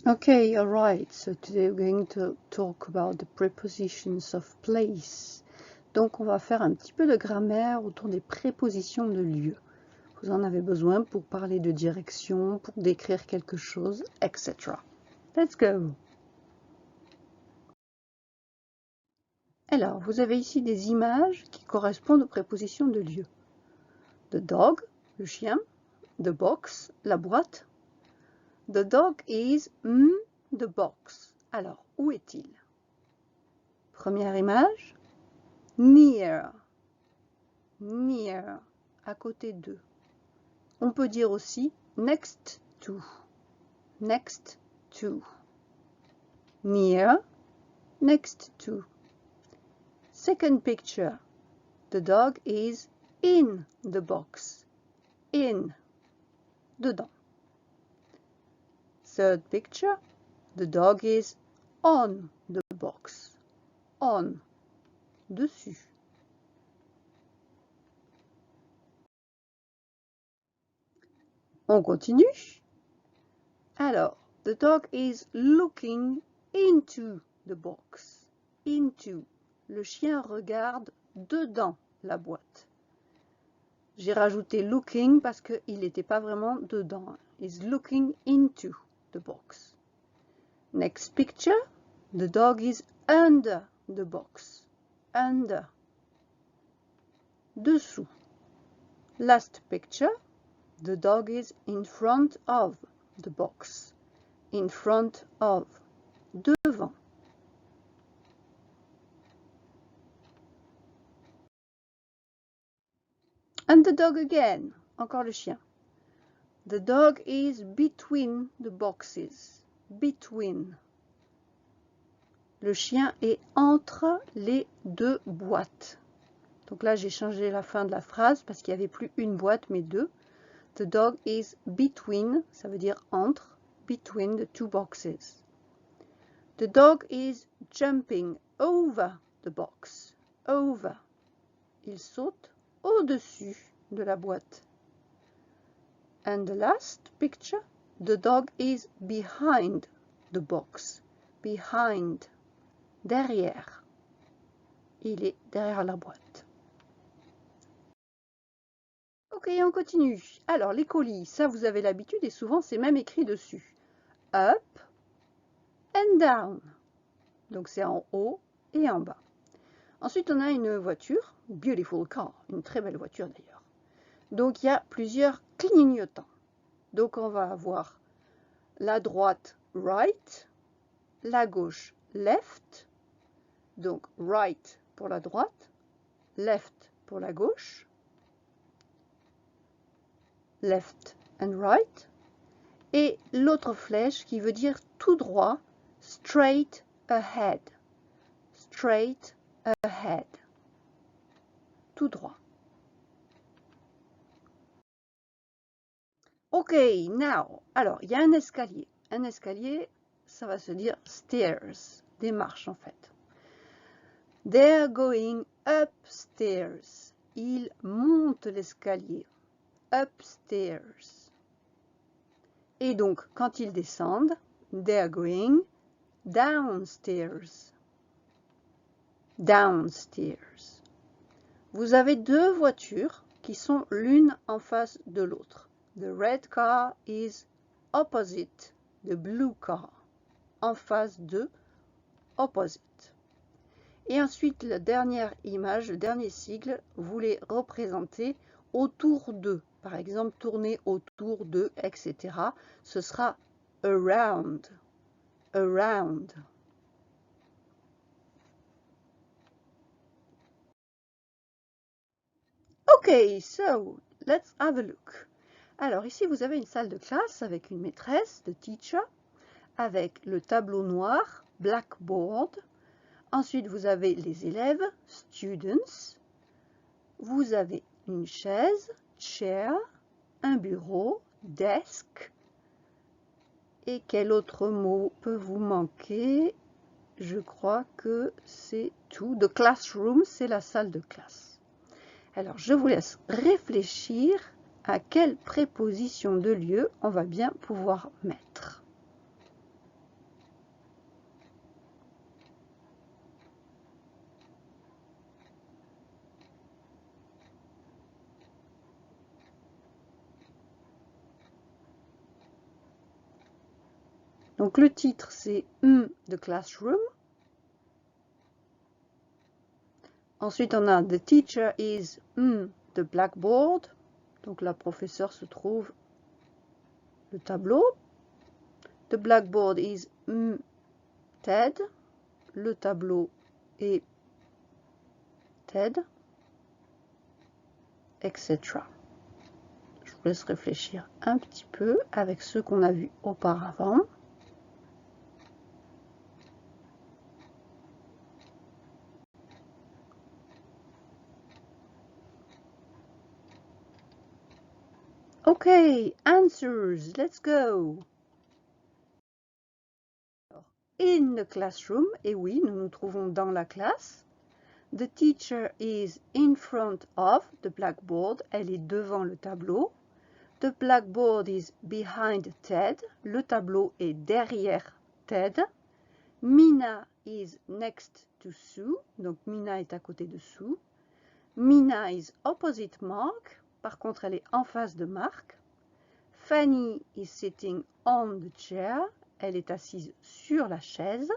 Okay, all right. So today we're going to talk about the prepositions of place. Donc on va faire un petit peu de grammaire autour des prépositions de lieu. Vous en avez besoin pour parler de direction, pour décrire quelque chose, etc. Let's go. Alors, vous avez ici des images qui correspondent aux prépositions de lieu. The dog, le chien. The box, la boîte. The dog is in the box. Alors, où est-il? Première image. Near, near, à côté de. On peut dire aussi next to, next to. Near, next to. Second picture, the dog is in the box, in, dedans. Third picture, the dog is on the box, on, dessus. On continue. Alors, the dog is looking into the box. Into. Le chien regarde dedans la boîte. J'ai rajouté looking parce qu'il n'était pas vraiment dedans. Is looking into the box. Next picture. The dog is under the box. Under. Dessous. Last picture. The dog is in front of the box. In front of. Devant. And the dog again. Encore le chien. The dog is between the boxes. Between. Le chien est entre les deux boîtes. Donc là, j'ai changé la fin de la phrase parce qu'il n'y avait plus une boîte, mais deux. The dog is between, ça veut dire entre, between the two boxes. The dog is jumping over the box. Over. Il saute au-dessus de la boîte. And the last picture, the dog is behind the box. Behind. Derrière. Il est derrière la boîte. Ok, on continue. Alors, les colis, ça vous avez l'habitude et souvent c'est même écrit dessus. Up and down. Donc c'est en haut et en bas. Ensuite, on a une voiture, beautiful car, une très belle voiture d'ailleurs. Donc il y a plusieurs clignotants. Donc on va avoir la droite right, la gauche left. Donc right pour la droite, left pour la gauche. Left and right. Et l'autre flèche qui veut dire tout droit, straight ahead. Straight ahead. Tout droit. Ok, now. Alors, il y a un escalier. Un escalier, ça va se dire stairs. Des marches en fait. They're going upstairs. Ils montent l'escalier. Upstairs. Et donc, quand ils descendent, they're going downstairs. Downstairs. Vous avez deux voitures qui sont l'une en face de l'autre. The red car is opposite the blue car. En face de, opposite. Et ensuite, la dernière image, le dernier sigle, vous les représentez autour de. Par exemple, tourner autour de, etc. Ce sera around. Around. Ok, so, let's have a look. Alors ici, vous avez une salle de classe avec une maîtresse, de teacher, avec le tableau noir, blackboard. Ensuite, vous avez les élèves, students. Vous avez une chaise, chair, un bureau, desk. Et quel autre mot peut vous manquer? Je crois que c'est tout. The classroom, c'est la salle de classe. Alors, je vous laisse réfléchir à quelle préposition de lieu on va bien pouvoir mettre. Donc le titre c'est The Classroom. Ensuite on a The teacher is the blackboard. Donc la professeure se trouve le tableau. The blackboard is Ted. Le tableau est Ted, etc. Je vous laisse réfléchir un petit peu avec ceux qu'on a vus auparavant. Okay, answers, let's go. In the classroom, et oui, nous nous trouvons dans la classe. The teacher is in front of the blackboard, elle est devant le tableau. The blackboard is behind Ted, le tableau est derrière Ted. Mina is next to Sue, donc Mina est à côté de Sue. Mina is opposite Mark, par contre elle est en face de Mark. Fanny is sitting on the chair, elle est assise sur la chaise.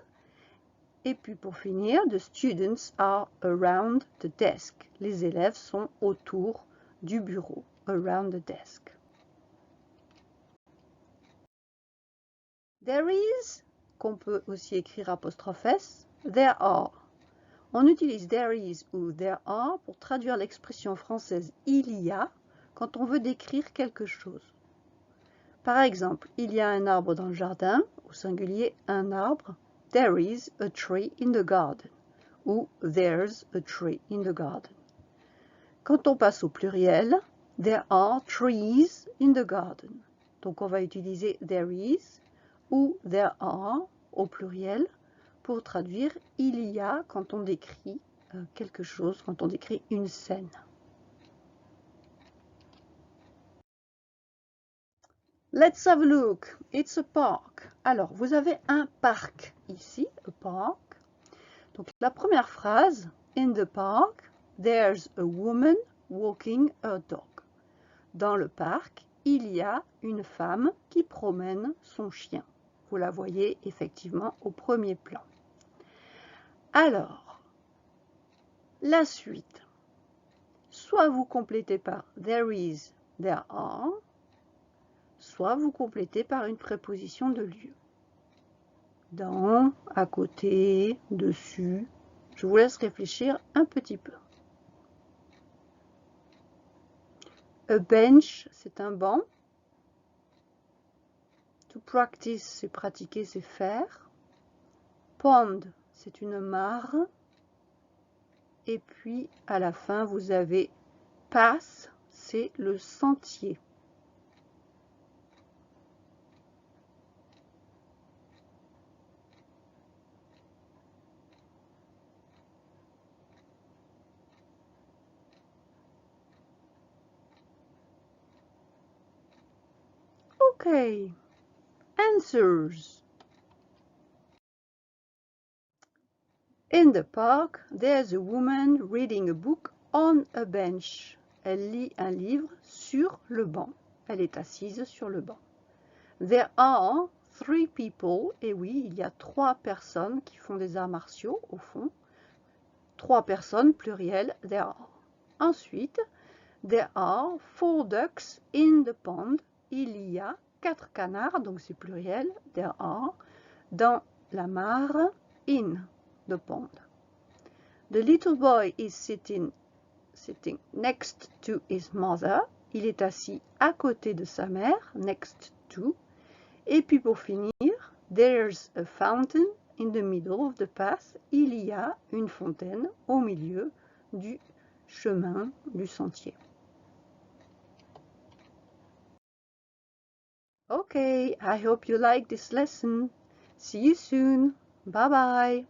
Et puis pour finir, the students are around the desk. Les élèves sont autour du bureau, around the desk. There is, qu'on peut aussi écrire apostrophe S, there are. On utilise there is ou there are pour traduire l'expression française il y a quand on veut décrire quelque chose. Par exemple, il y a un arbre dans le jardin, au singulier un arbre. There is a tree in the garden. Ou there's a tree in the garden. Quand on passe au pluriel, there are trees in the garden. Donc on va utiliser there is ou there are au pluriel pour traduire il y a quand on décrit quelque chose, quand on décrit une scène. Let's have a look. It's a park. Alors, vous avez un parc ici, a park. Donc, la première phrase, in the park, there's a woman walking her dog. Dans le parc, il y a une femme qui promène son chien. Vous la voyez effectivement au premier plan. Alors, la suite. Soit vous complétez par there is, there are, soit vous complétez par une préposition de lieu. Dans, à côté, dessus. Je vous laisse réfléchir un petit peu. A bench, c'est un banc. To practice, c'est pratiquer, c'est faire. Pond, c'est une mare. Et puis, à la fin, vous avez path, c'est le sentier. Okay, answers. In the park, there's a woman reading a book on a bench. Elle lit un livre sur le banc. Elle est assise sur le banc. There are 3 people. Et oui, il y a 3 personnes qui font des arts martiaux, au fond. 3 personnes, pluriel, there are. Ensuite, there are 4 ducks in the pond. Il y a 4 canards, donc c'est pluriel, there are, dans la mare, in the pond. The little boy is sitting next to his mother. Il est assis à côté de sa mère, next to. Et puis pour finir, there's a fountain in the middle of the path. Il y a une fontaine au milieu du chemin, du sentier. Okay, I hope you like this lesson. See you soon. Bye bye.